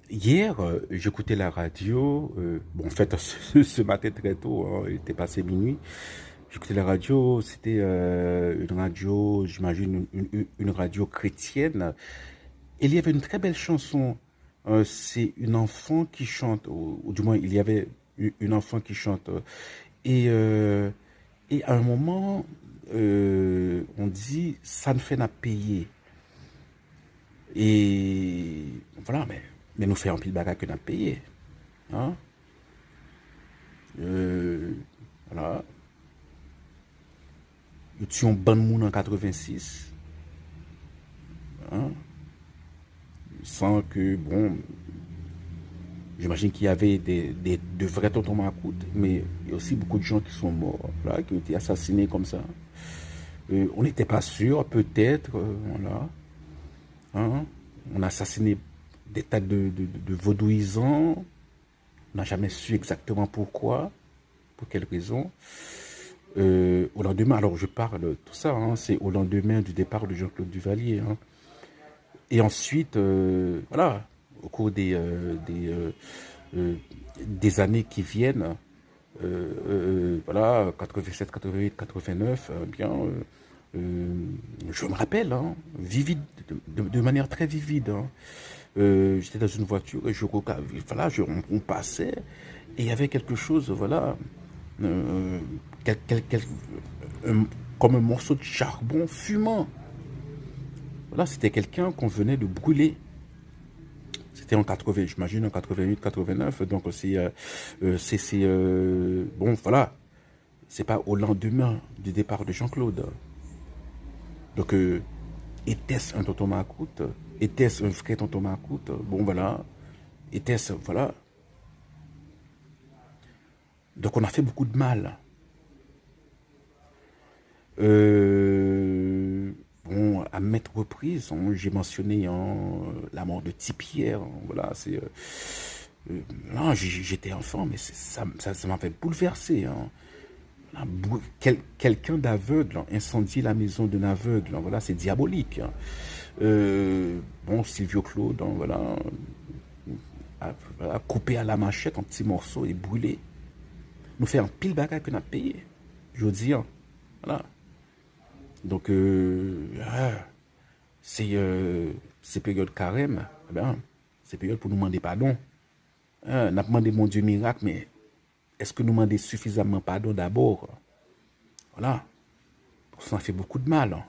Hier, j'écoutais la radio. Bon, en fait, ce matin très tôt, hein, il était passé minuit. J'écoutais la radio. C'était une radio, j'imagine, une radio chrétienne. Et il y avait une très belle chanson. C'est une enfant qui chante, ou du moins, il y avait une enfant qui chante. Et, euh, et à un moment, on dit, ça ne fait n'a payer. Et voilà, mais nous faisons un pile bagarre que n'a payé. Hein? Euh, voilà. Nous tuons ban moun en 86. Hein? Sans que, bon, j'imagine qu'il y avait de vrais tontons macoutes, mais il y a aussi beaucoup de gens qui sont morts, là, qui ont été assassinés comme ça. On n'était pas sûr, peut-être, voilà. Hein? On a assassiné des tas de vaudouisants. On n'a jamais su exactement pourquoi, pour quelle raison. Au lendemain, alors je parle de tout ça, hein, c'est au lendemain du départ de Jean-Claude Duvalier. Hein. Et ensuite, voilà, au cours des années qui viennent, voilà, 87, 88, 89, bien, je me rappelle, hein, vivide, de manière très vivide. Hein. J'étais dans une voiture et voilà, on passait et il y avait quelque chose, voilà, euh, quel- quel- quel- un- comme un morceau de charbon fumant. Voilà, c'était quelqu'un qu'on venait de brûler. C'était en 80, j'imagine en 88, 89. Donc bon, voilà, c'est pas au lendemain du départ de Jean-Claude. Donc, était-ce un tonton Macoute? Était-ce un vrai tonton Macoute? Bon, voilà. Était-ce, voilà. Donc, on a fait beaucoup de mal. Bon, à maintes reprises, hein, j'ai mentionné hein, la mort de Tipierre. Hein, voilà, non, j'étais enfant, mais ça m'a fait bouleverser. Hein. Quelqu'un d'aveugle hein, incendier la maison d'un aveugle. Hein, voilà, c'est diabolique. Hein. Bon, Silvio Claude, hein, voilà, voilà, coupé à la machette en petits morceaux et brûlé. Nous fait un pile bagage qu'on a payé. Je veux dire, voilà. Donc, c'est période carême, eh ben, c'est période pour nous demander pardon. On a demandé mon Dieu miracle, mais est-ce que nous demandons suffisamment pardon d'abord? Voilà, ça fait beaucoup de mal. Hein.